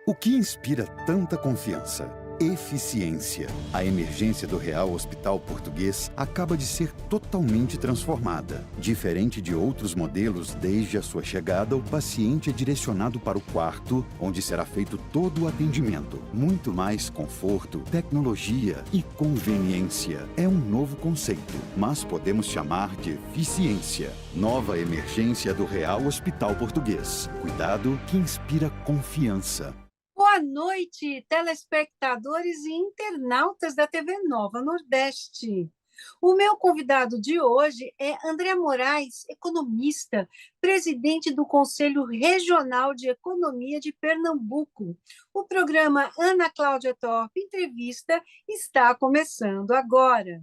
O que inspira tanta confiança? Eficiência. A emergência do Real Hospital Português acaba de ser totalmente transformada. Diferente de outros modelos, desde a sua chegada, o paciente é direcionado para o quarto, onde será feito todo o atendimento. Muito mais conforto, tecnologia e conveniência. É um novo conceito, mas podemos chamar de eficiência. Nova emergência do Real Hospital Português. Cuidado que inspira confiança. Boa noite, telespectadores e internautas da TV Nova Nordeste. O meu convidado de hoje é André Moraes, economista, presidente do Conselho Regional de Economia de Pernambuco. O programa Ana Cláudia Torp Entrevista está começando agora.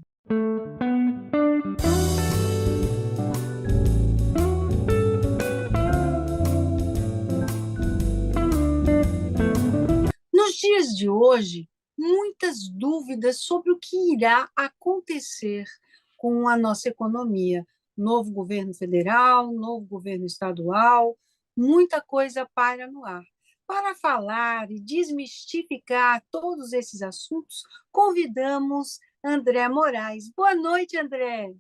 Nos dias de hoje, muitas dúvidas sobre o que irá acontecer com a nossa economia. Novo governo federal, novo governo estadual, muita coisa paira no ar. Para falar e desmistificar todos esses assuntos, convidamos André Moraes. Boa noite, André.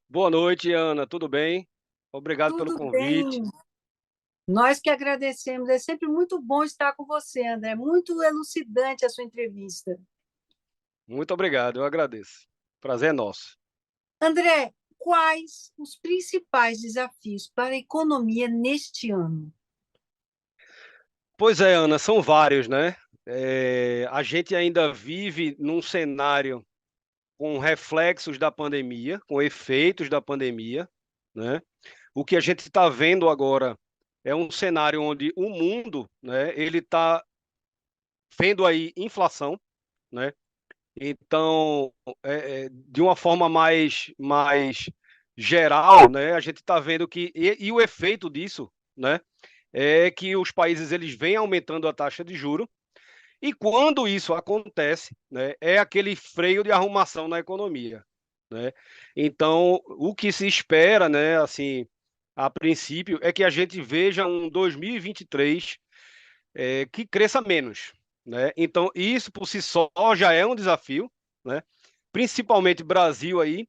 Boa noite, Ana. Tudo bem? Obrigado pelo Tudo convite. bem? Nós que agradecemos. É sempre muito bom estar com você, André. Muito elucidante a sua entrevista. Muito obrigado, eu agradeço. Prazer é nosso. André, quais os principais desafios para a economia neste ano? Pois é, Ana, são vários, né? A gente ainda vive num cenário com reflexos da pandemia, com efeitos da pandemia, né? O que a gente está vendo agora é um cenário onde o mundo, né, ele está vendo aí inflação, né? Então, de uma forma mais geral, né, a gente está vendo que e o efeito disso, né, é que os países eles vêm aumentando a taxa de juro e quando isso acontece, né, é aquele freio de arrumação na economia, né. Então, o que se espera, né, assim, a princípio, é que a gente veja um 2023 que cresça menos, né. Então isso por si só já é um desafio, né, principalmente Brasil aí,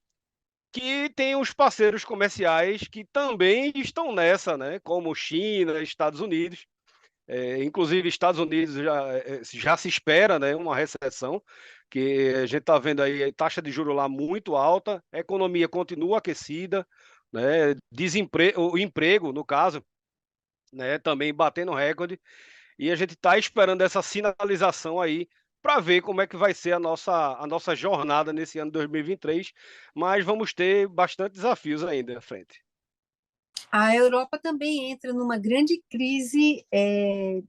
que tem os parceiros comerciais que também estão nessa, né, como China, Estados Unidos, inclusive Estados Unidos já se espera, né, uma recessão, que a gente está vendo aí a taxa de juros lá muito alta, a economia continua aquecida, né, o emprego no caso, né, também batendo recorde. E a gente está esperando essa sinalização aí para ver como é que vai ser a nossa jornada nesse ano 2023, mas vamos ter bastante desafios ainda à frente. A Europa também entra numa grande crise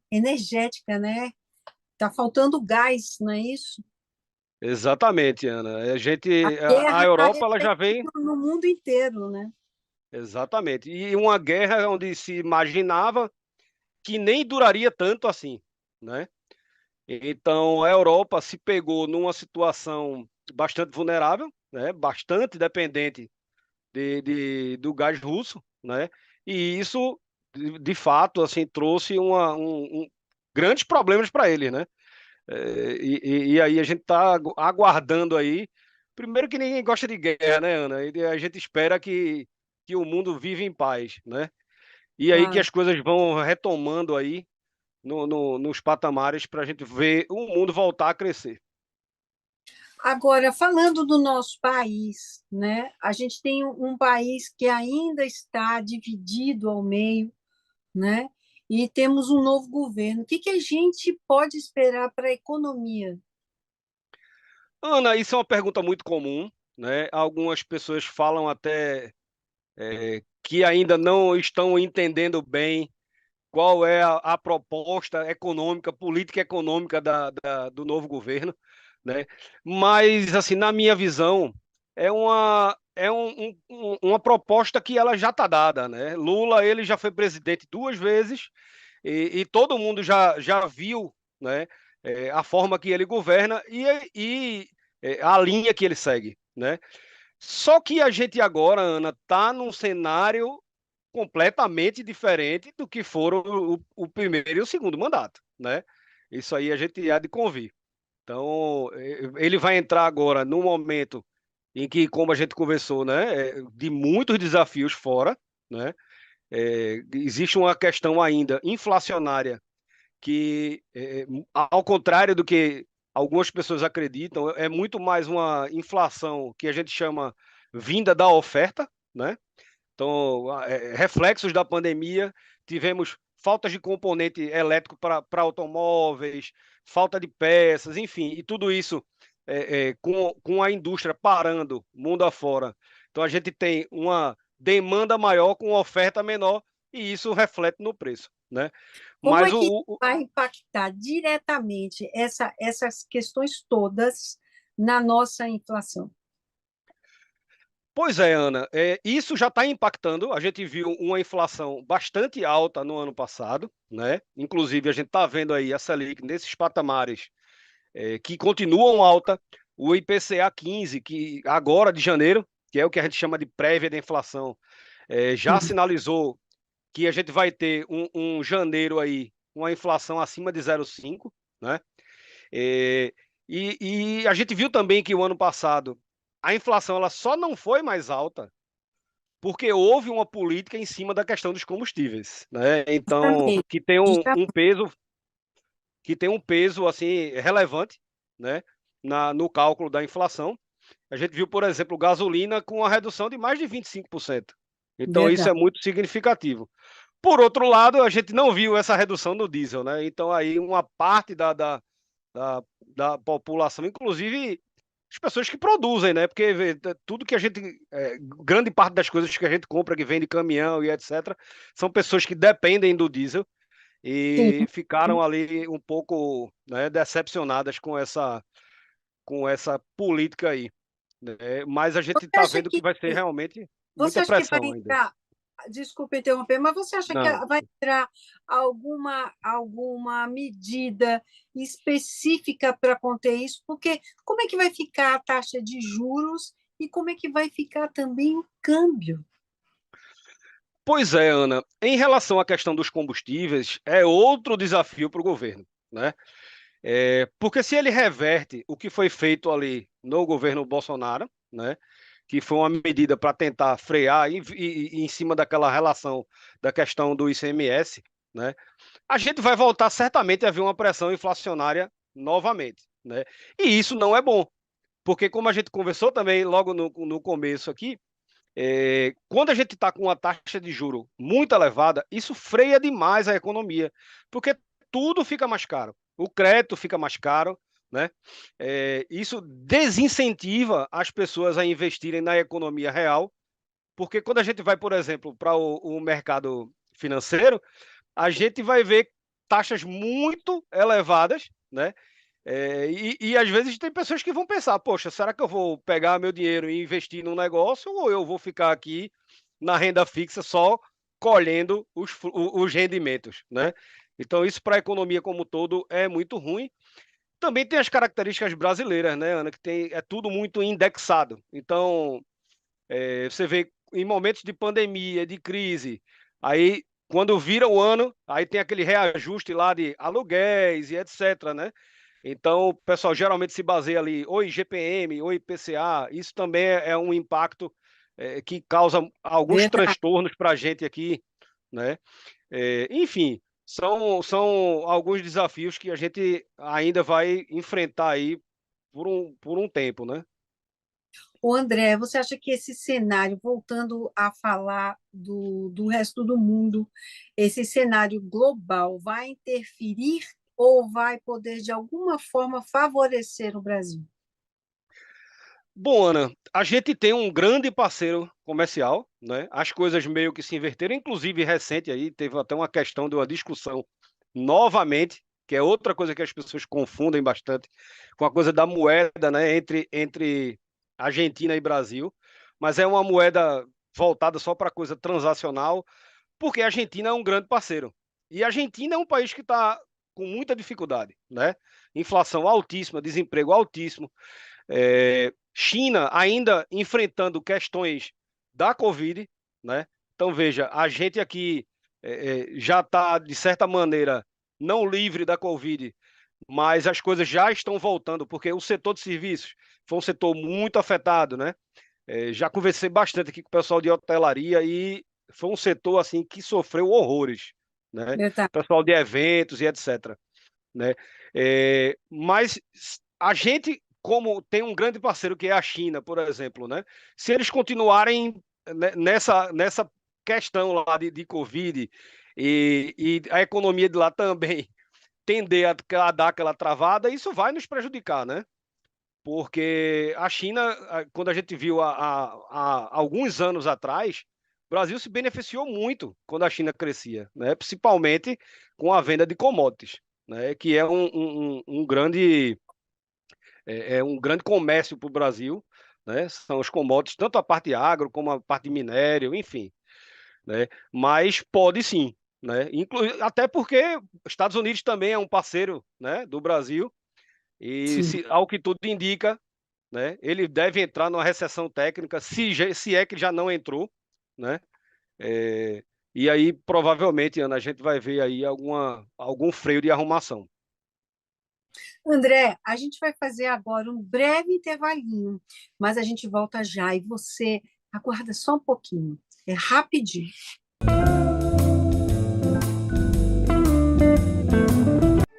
energética, né? Está faltando gás, não é isso? Exatamente, Ana. A gente A a guerra está Europa ela já vem refletindo no mundo inteiro, né? exatamente. E uma guerra onde se imaginava que nem duraria tanto assim, né. Então a Europa se pegou numa situação bastante vulnerável, né, bastante dependente do gás russo, né, e isso de fato, assim, trouxe grandes problemas para eles, né. E aí a gente está aguardando aí, primeiro que ninguém gosta de guerra, né, Ana, e a gente espera que o mundo vive em paz, né, e aí que Claro. as coisas vão retomando aí nos patamares para a gente ver o mundo voltar a crescer. Agora, falando do nosso país, né? A gente tem um país que ainda está dividido ao meio, né? E temos um novo governo. O que que a gente pode esperar para a economia? Ana, isso é uma pergunta muito comum, né, algumas pessoas falam até que ainda não estão entendendo bem qual é a proposta econômica, política econômica do novo governo, né? Mas, assim, na minha visão, uma proposta que ela já está dada, né? Lula, ele já foi presidente 2 vezes e todo mundo já viu, né, a forma que ele governa e a linha que ele segue, né? Só que a gente agora, Ana, está num cenário completamente diferente do que foram o primeiro e o segundo mandato, né. Isso aí a gente há de convir. Então, ele vai entrar agora no momento em que, como a gente conversou, né, de muitos desafios fora, né, existe uma questão ainda inflacionária que, ao contrário do que algumas pessoas acreditam, é muito mais uma inflação que a gente chama vinda da oferta, né? Então, reflexos da pandemia, tivemos faltas de componente elétrico para automóveis, falta de peças, enfim, e tudo isso com a indústria parando mundo afora. Então, a gente tem uma demanda maior com oferta menor e isso reflete no preço, né? Como é Mas que vai impactar diretamente essas questões todas na nossa inflação? Pois é, Ana, isso já está impactando. A gente viu uma inflação bastante alta no ano passado, né? Inclusive, a gente está vendo aí a Selic nesses patamares que continuam alta. O IPCA 15, que agora de janeiro, que é o que a gente chama de prévia da inflação, já Sim. sinalizou que a gente vai ter um janeiro aí, uma inflação acima de 0,5, né? Eh, e a gente viu também que o ano passado a inflação ela só não foi mais alta porque houve uma política em cima da questão dos combustíveis, né? Então, Justamente. que tem um peso assim relevante, né, no cálculo da inflação. A gente viu, por exemplo, gasolina com uma redução de mais de 25%. Então, isso é Verdade. muito significativo. Por outro lado, a gente não viu essa redução no diesel, né? Então, aí uma parte da população, inclusive as pessoas que produzem, né? Porque tudo que a gente, grande parte das coisas que a gente compra, que vem de caminhão e etc., são pessoas que dependem do diesel Sim. e ficaram ali um pouco, né, decepcionadas com essa política aí, né? Mas a gente Você está acha vendo que que vai ser realmente você muita acha que vai pressão ainda. entrar, desculpe interromper, mas você acha que Não. vai entrar alguma medida específica para conter isso? Porque como é que vai ficar a taxa de juros e como é que vai ficar também o câmbio? Pois é, Ana. Em relação à questão dos combustíveis, é outro desafio para o governo, né? Porque se ele reverte o que foi feito ali no governo Bolsonaro, né? Que foi uma medida para tentar frear em cima daquela relação da questão do ICMS, né? A gente vai voltar certamente a ver uma pressão inflacionária novamente, né? E isso não é bom, porque como a gente conversou também logo no começo aqui, quando a gente está com uma taxa de juro muito elevada, isso freia demais a economia, porque tudo fica mais caro. O crédito fica mais caro, né? Isso desincentiva as pessoas a investirem na economia real, porque quando a gente vai, por exemplo, para o mercado financeiro, a gente vai ver taxas muito elevadas, né? E às vezes tem pessoas que vão pensar, poxa, será que eu vou pegar meu dinheiro e investir num negócio ou eu vou ficar aqui na renda fixa só colhendo os rendimentos, né? Então isso para a economia como um todo é muito ruim. Também tem as características brasileiras, né, Ana, que é tudo muito indexado. Então, você vê em momentos de pandemia, de crise, aí quando vira o ano, aí tem aquele reajuste lá de aluguéis e etc, né? Então, o pessoal geralmente se baseia ali ou em GPM ou IPCA. Isso também é um impacto que causa alguns Verdade. transtornos para a gente aqui, né? Enfim, são alguns desafios que a gente ainda vai enfrentar aí por um tempo, né? O André, você acha que esse cenário, voltando a falar do resto do mundo, esse cenário global vai interferir ou vai poder, de alguma forma, favorecer o Brasil? Bom, Ana, a gente tem um grande parceiro comercial, né? As coisas meio que se inverteram, inclusive recente aí teve até uma questão de uma discussão novamente, que é outra coisa que as pessoas confundem bastante com a coisa da moeda, né? Entre Argentina e Brasil, mas é uma moeda voltada só para coisa transacional, porque a Argentina é um grande parceiro e a Argentina é um país que está com muita dificuldade, né? Inflação altíssima, desemprego altíssimo. China ainda enfrentando questões da Covid, né? Então, veja, a gente aqui já está, de certa maneira, não livre da Covid, mas as coisas já estão voltando, porque o setor de serviços foi um setor muito afetado, né? Já conversei bastante aqui com o pessoal de hotelaria e foi um setor assim que sofreu horrores, né? Verdade. Pessoal de eventos e etc, né? Mas a gente, como tem um grande parceiro que é a China, por exemplo, né? Se eles continuarem nessa questão lá de Covid e a economia de lá também tender a dar aquela travada, isso vai nos prejudicar, né? Porque a China, quando a gente viu há alguns anos atrás, o Brasil se beneficiou muito quando a China crescia, né? Principalmente com a venda de commodities, né? Que é um grande comércio para o Brasil, né? São os commodities, tanto a parte agro como a parte de minério, enfim, né? Mas pode sim, né? Até porque os Estados Unidos também é um parceiro, né, do Brasil e Sim. ao que tudo indica, né, ele deve entrar numa recessão técnica, se é que já não entrou, né? É, e aí provavelmente, Ana, a gente vai ver aí algum freio de arrumação. André, a gente vai fazer agora um breve intervalinho, mas a gente volta já e você aguarda só um pouquinho. É rapidinho.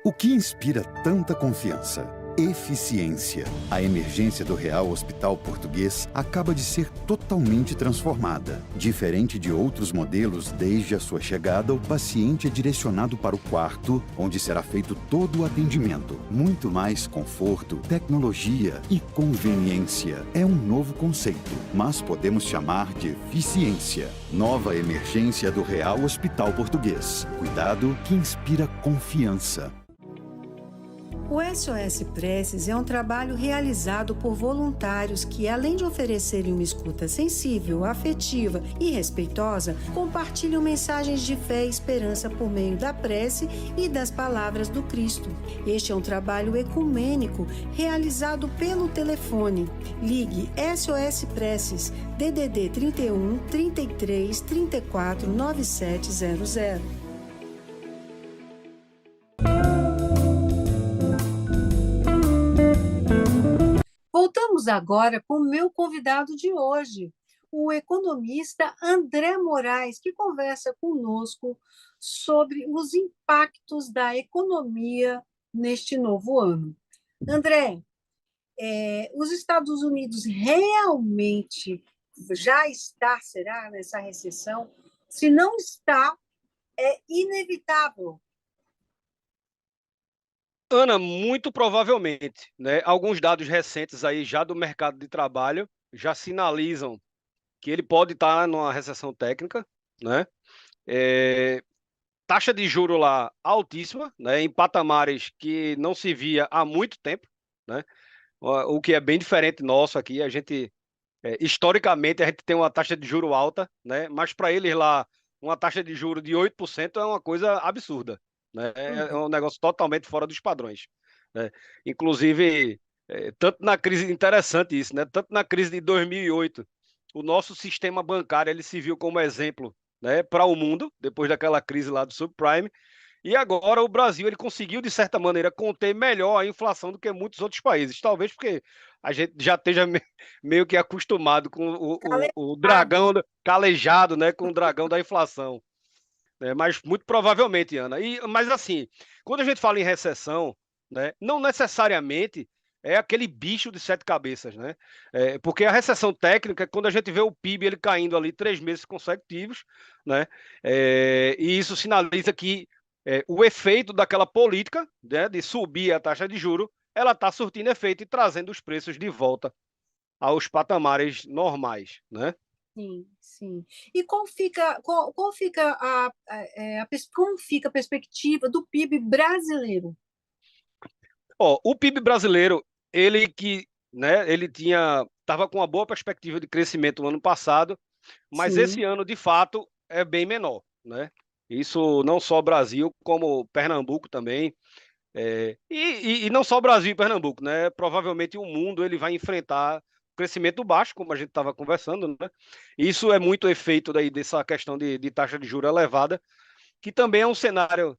O que inspira tanta confiança? Eficiência. A emergência do Real Hospital Português acaba de ser totalmente transformada. Diferente de outros modelos, desde a sua chegada, o paciente é direcionado para o quarto, onde será feito todo o atendimento. Muito mais conforto, tecnologia e conveniência. É um novo conceito, mas podemos chamar de eficiência. Nova emergência do Real Hospital Português. Cuidado que inspira confiança. O SOS Preces é um trabalho realizado por voluntários que, além de oferecerem uma escuta sensível, afetiva e respeitosa, compartilham mensagens de fé e esperança por meio da prece e das palavras do Cristo. Este é um trabalho ecumênico realizado pelo telefone. Ligue SOS Preces, DDD 31 33 34 9700. Voltamos agora com o meu convidado de hoje, o economista André Moraes, que conversa conosco sobre os impactos da economia neste novo ano. André, os Estados Unidos realmente será nessa recessão? Se não está, é inevitável. Ana, muito provavelmente, né? Alguns dados recentes aí já do mercado de trabalho já sinalizam que ele pode estar numa recessão técnica, né? Taxa de juro lá altíssima, né? Em patamares que não se via há muito tempo, né? O que é bem diferente nosso aqui. A gente, historicamente, a gente tem uma taxa de juro alta, né? Mas para eles lá, uma taxa de juro de 8% é uma coisa absurda, né? É um negócio totalmente fora dos padrões, né? Inclusive, tanto na crise, interessante isso, né? Tanto na crise de 2008, o nosso sistema bancário ele se viu como exemplo, né, para o mundo, depois daquela crise lá do subprime, e agora o Brasil ele conseguiu, de certa maneira, conter melhor a inflação do que muitos outros países. Talvez porque a gente já esteja meio que acostumado com o dragão calejado, né, com o dragão da inflação. Mas muito provavelmente, Ana. Mas assim, quando a gente fala em recessão, né, não necessariamente é aquele bicho de sete cabeças, né? Porque a recessão técnica é quando a gente vê o PIB ele caindo ali 3 meses consecutivos, né? E isso sinaliza que o efeito daquela política, né, de subir a taxa de juro, ela está surtindo efeito e trazendo os preços de volta aos patamares normais, né? Sim, sim. E como fica a perspectiva do PIB brasileiro? Ó, o PIB brasileiro, ele estava com uma boa perspectiva de crescimento no ano passado, mas Sim, esse ano, de fato, é bem menor, né? Isso não só Brasil, como Pernambuco também. E não só Brasil e Pernambuco, né? Provavelmente o mundo ele vai enfrentar crescimento baixo, como a gente estava conversando, né? Isso é muito efeito daí dessa questão de taxa de juros elevada, que também é um cenário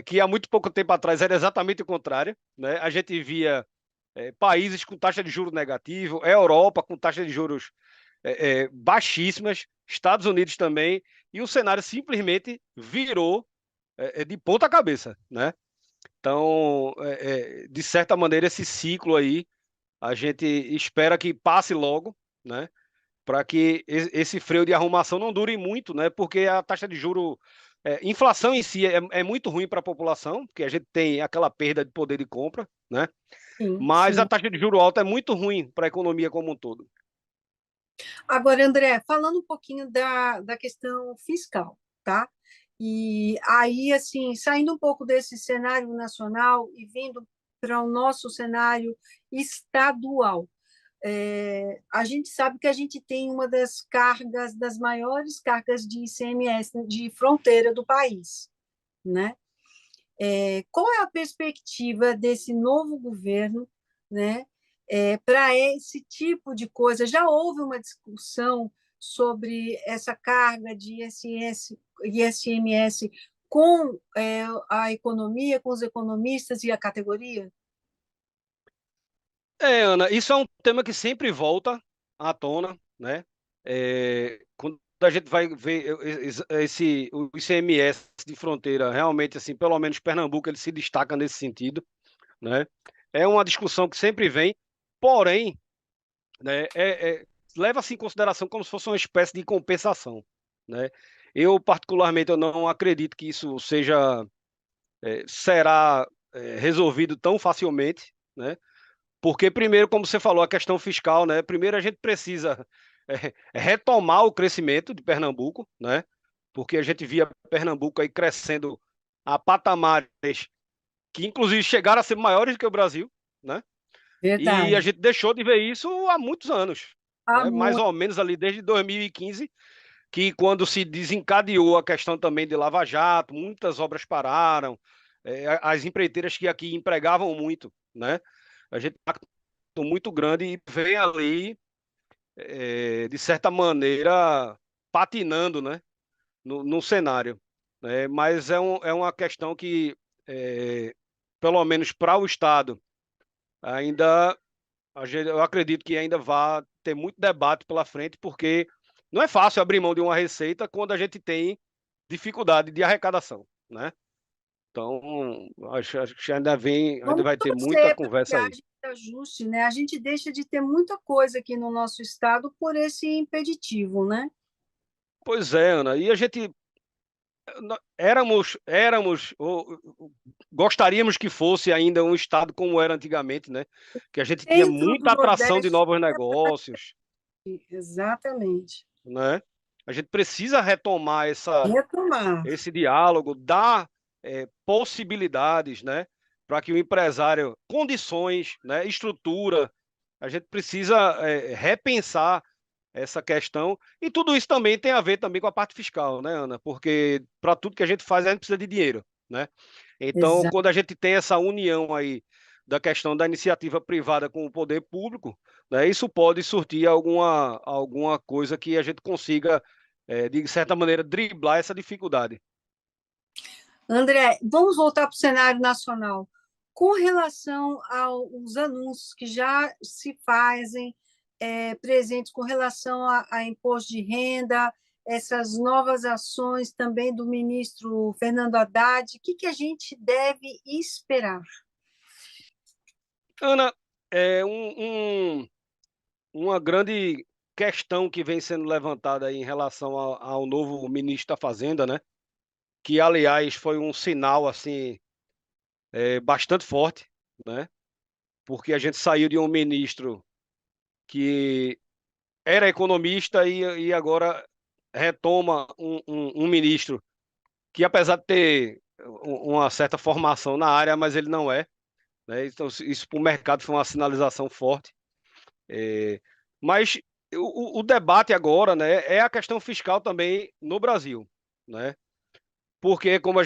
que há muito pouco tempo atrás era exatamente o contrário, né? A gente via países com taxa de juros negativo, a Europa com taxa de juros baixíssimas, Estados Unidos também, e o cenário simplesmente virou de ponta cabeça, né? Então, de certa maneira, esse ciclo aí, a gente espera que passe logo, né? Para que esse freio de arrumação não dure muito, né? Porque a taxa de juro, inflação em si é muito ruim para a população, porque a gente tem aquela perda de poder de compra, né? Sim, Mas a sim. taxa de juro alta é muito ruim para a economia como um todo. Agora, André, falando um pouquinho da questão fiscal, tá? E aí, assim, saindo um pouco desse cenário nacional e vindo para o nosso cenário estadual. A gente sabe que a gente tem uma das cargas, das maiores cargas de ICMS de fronteira do país, né? Qual é a perspectiva desse novo governo, né, para esse tipo de coisa? Já houve uma discussão sobre essa carga de ICMS com a economia, com os economistas e a categoria? Ana, isso é um tema que sempre volta à tona, né? Quando a gente vai ver o ICMS de fronteira, realmente, assim, pelo menos Pernambuco, ele se destaca nesse sentido, né? É uma discussão que sempre vem, porém, né, leva-se em consideração como se fosse uma espécie de compensação, né? Eu, particularmente, eu não acredito que isso será resolvido tão facilmente, né? Porque, primeiro, como você falou, a questão fiscal, né? Primeiro, a gente precisa retomar o crescimento de Pernambuco, né? Porque a gente via Pernambuco aí crescendo a patamares que, inclusive, chegaram a ser maiores do que o Brasil, né? E a Verdade. gente deixou de ver isso há muitos anos, Há né? Mais muito. ou menos ali desde 2015, que quando se desencadeou a questão também de Lava Jato, muitas obras pararam, as empreiteiras que aqui empregavam muito, né? A gente muito grande e vem ali, de certa maneira, patinando, né, no cenário. Né? Mas é uma questão que, pelo menos para o Estado, ainda eu acredito que ainda vai ter muito debate pela frente, porque não é fácil abrir mão de uma receita quando a gente tem dificuldade de arrecadação, né? Então, acho que ainda Vamos vai ter muita torcer para que conversa aí. haja esse ajuste, né? A gente deixa de ter muita coisa aqui no nosso estado por esse impeditivo, né? Pois é, Ana, e a gente gostaríamos que fosse ainda um estado como era antigamente, né? Que a gente tinha Centro do muita atração de Nordeste, novos negócios, exatamente. né? A gente precisa retomar Retomar. esse diálogo, dar possibilidades, né? Para que o empresário, condições, né? Estrutura, a gente precisa repensar essa questão. E tudo isso também tem a ver também com a parte fiscal, né, Ana? Porque para tudo que a gente faz, a gente precisa de dinheiro, né? Então, Exato. quando a gente tem essa união aí da questão da iniciativa privada com o poder público, né, isso pode surtir alguma coisa que a gente consiga, de certa maneira, driblar essa dificuldade. André, vamos voltar para o cenário nacional. Com relação aos anúncios que já se fazem presentes com relação a imposto de renda, essas novas ações também do ministro Fernando Haddad, o que a gente deve esperar? Ana, é uma grande questão que vem sendo levantada aí em relação ao novo ministro da Fazenda, né? Que, aliás, foi um sinal assim bastante forte, né? Porque a gente saiu de um ministro que era economista e agora retoma um ministro que, apesar de ter uma certa formação na área, mas ele não é, né? Então, isso para o mercado foi uma sinalização forte. Mas o debate agora, né, é a questão fiscal também no Brasil, né? Porque como a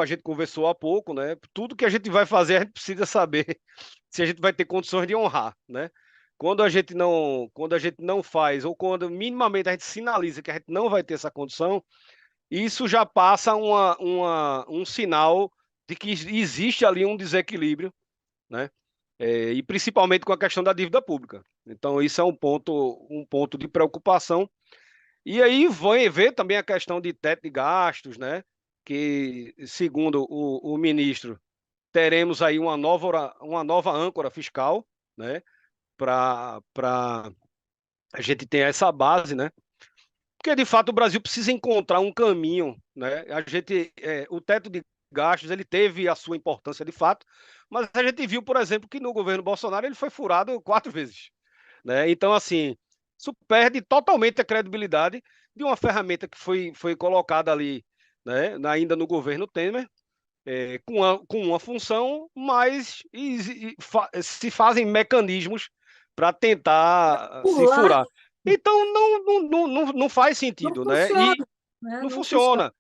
gente conversou há pouco, né, tudo que a gente vai fazer a gente precisa saber se a gente vai ter condições de honrar, né? Quando a gente não faz ou quando minimamente a gente sinaliza que a gente não vai ter essa condição, isso já passa um sinal de que existe ali um desequilíbrio, né? E principalmente com a questão da dívida pública. Então, isso é um ponto de preocupação. E aí vai ver também a questão de teto de gastos, né? Que, segundo o ministro, teremos aí uma nova âncora fiscal, né? Para a gente ter essa base, né? Porque, de fato, o Brasil precisa encontrar um caminho, né? O teto de gastos, ele teve a sua importância de fato, mas a gente viu, por exemplo, que no governo Bolsonaro ele foi furado 4 vezes, né? Então, assim, isso perde totalmente a credibilidade de uma ferramenta que foi colocada ali, né? Ainda no governo Temer, com uma função, mas se fazem mecanismos para tentar Por se lá, furar. Então não faz não sentido, né? E funciona, né? não Não funciona.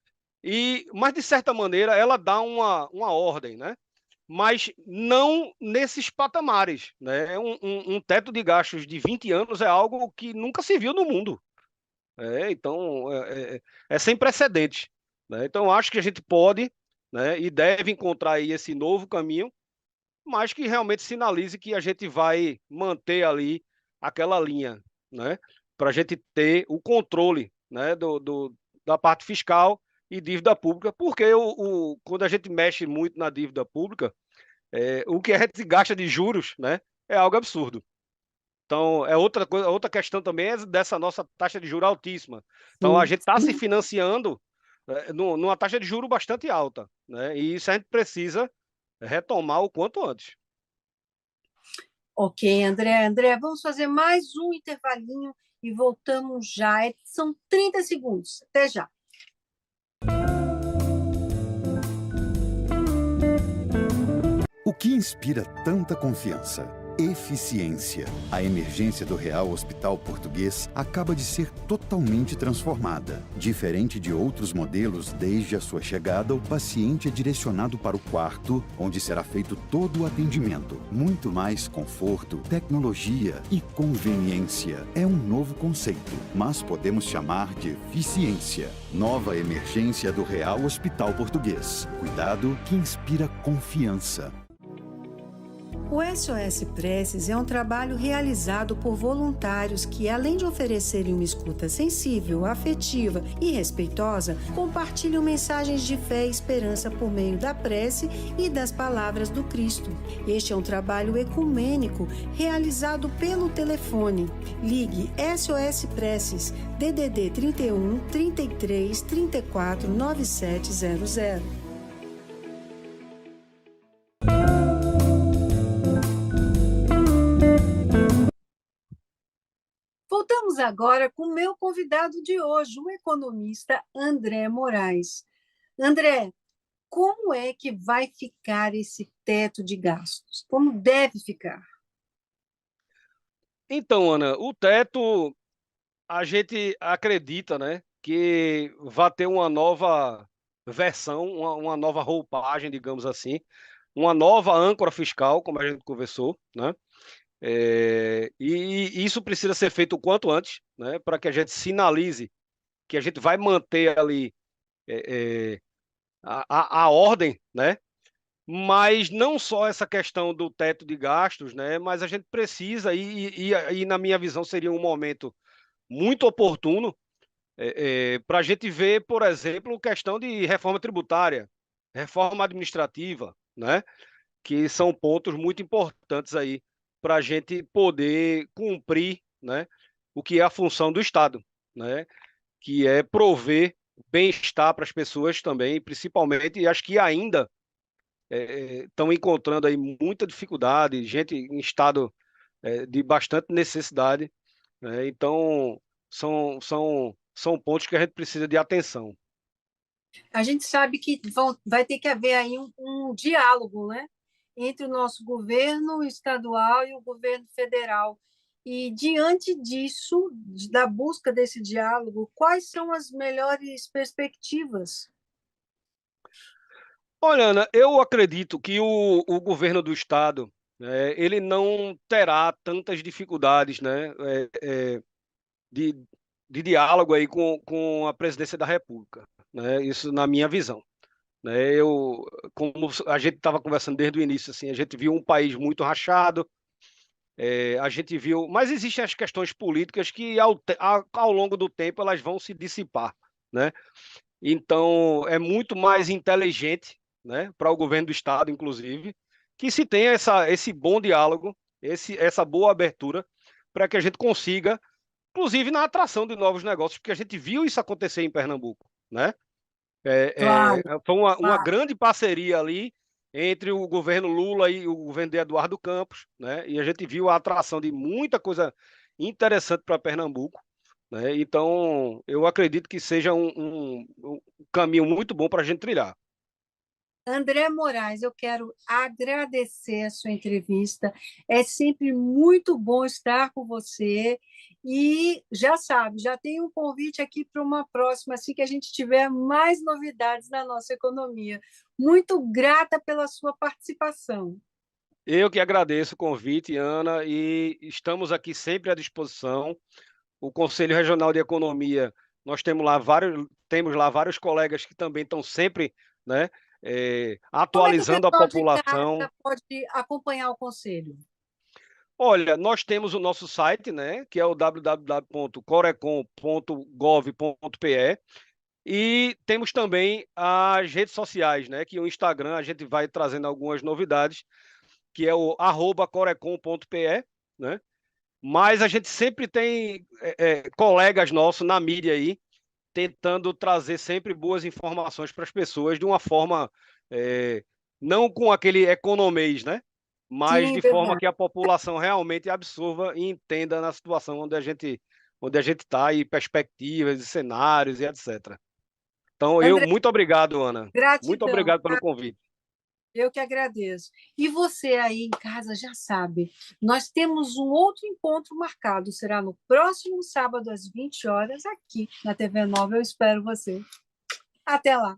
funciona. Mas, de certa maneira, ela dá uma ordem, né? Mas não nesses patamares, né? Um teto de gastos de 20 anos é algo que nunca se viu no mundo. Então, é sem precedentes, né? Então, acho que a gente pode, né, e deve encontrar aí esse novo caminho, mas que realmente sinalize que a gente vai manter ali aquela linha, né, para a gente ter o controle, né, da parte fiscal e dívida pública, porque quando a gente mexe muito na dívida pública, o que a gente gasta de juros, né, é algo absurdo. Então, é outra coisa, outra questão também é dessa nossa taxa de juros altíssima. Então, a Sim, gente está se sim. financiando numa taxa de juros bastante alta, né? E isso a gente precisa retomar o quanto antes. Ok, André. André, vamos fazer mais um intervalinho e voltamos já. São 30 segundos. Até já. O que inspira tanta confiança? Eficiência. A emergência do Real Hospital Português acaba de ser totalmente transformada. Diferente de outros modelos, desde a sua chegada, o paciente é direcionado para o quarto, onde será feito todo o atendimento. Muito mais conforto, tecnologia e conveniência. É um novo conceito, mas podemos chamar de eficiência. Nova emergência do Real Hospital Português. Cuidado que inspira confiança. O SOS Preces é um trabalho realizado por voluntários que, além de oferecerem uma escuta sensível, afetiva e respeitosa, compartilham mensagens de fé e esperança por meio da prece e das palavras do Cristo. Este é um trabalho ecumênico realizado pelo telefone. Ligue SOS Preces, DDD 31 33 34 9700. Voltamos agora com o meu convidado de hoje, o economista André Moraes. André, como é que vai ficar esse teto de gastos? Como deve ficar? Então, Ana, o teto, a gente acredita, né, que vai ter uma nova versão, uma nova roupagem, digamos assim, uma nova âncora fiscal, como a gente conversou, né? E isso precisa ser feito o quanto antes, né, para que a gente sinalize que a gente vai manter ali é, é, a ordem, né? Mas não só essa questão do teto de gastos, né? Mas a gente precisa, e na minha visão seria um momento muito oportuno para a gente ver, por exemplo, questão de reforma tributária, reforma administrativa, né? Que são pontos muito importantes aí para a gente poder cumprir, né, o que é a função do Estado, né, que é prover bem-estar para as pessoas também, principalmente, e acho que ainda estão encontrando aí muita dificuldade, gente em estado de bastante necessidade, né, então são pontos que a gente precisa de atenção. A gente sabe que vai ter que haver aí um diálogo, né, entre o nosso governo estadual e o governo federal. E, diante disso, da busca desse diálogo, quais são as melhores perspectivas? Olha, Ana, eu acredito que o governo do estado, ele não terá tantas dificuldades, né, de, de diálogo aí com a presidência da República, né? Isso na minha visão, né? Como a gente estava conversando desde o início, assim, a gente viu um país muito rachado, a gente viu, mas existem as questões políticas que ao longo do tempo elas vão se dissipar, né? Então é muito mais inteligente, né, para o governo do estado, inclusive, que se tenha esse bom diálogo, essa boa abertura, para que a gente consiga, inclusive na atração de novos negócios, porque a gente viu isso acontecer em Pernambuco, né? Claro, Foi uma claro. grande parceria ali entre o governo Lula e o governo de Eduardo Campos, né? E a gente viu a atração de muita coisa interessante para Pernambuco, né? Então, eu acredito que seja um caminho muito bom para a gente trilhar. André Moraes, eu quero agradecer a sua entrevista. É sempre muito bom estar com você. E já sabe, já tem um convite aqui para uma próxima, assim que a gente tiver mais novidades na nossa economia. Muito grata pela sua participação. Eu que agradeço o convite, Ana, e estamos aqui sempre à disposição. O Conselho Regional de Economia, nós temos lá vários colegas que também estão sempre, né, Como é que o atualizando a pessoal de população. casa pode acompanhar o conselho? Olha, nós temos o nosso site, né, que é o www.corecon.gov.pe, e temos também as redes sociais, né, que o Instagram a gente vai trazendo algumas novidades, que é o @corecon.pe, né? Mas a gente sempre tem colegas nossos na mídia aí, tentando trazer sempre boas informações para as pessoas de uma forma, não com aquele economês, né? Mas Sim, de forma verdade. que a população realmente absorva e entenda na situação onde a gente está, e perspectivas, e cenários, e etc. Então, André, muito obrigado, Ana. Muito gratidão. obrigado pelo convite. Eu que agradeço. E você aí em casa já sabe, nós temos um outro encontro marcado. Será no próximo sábado, às 20 horas, aqui na TV Nova. Eu espero você. Até lá.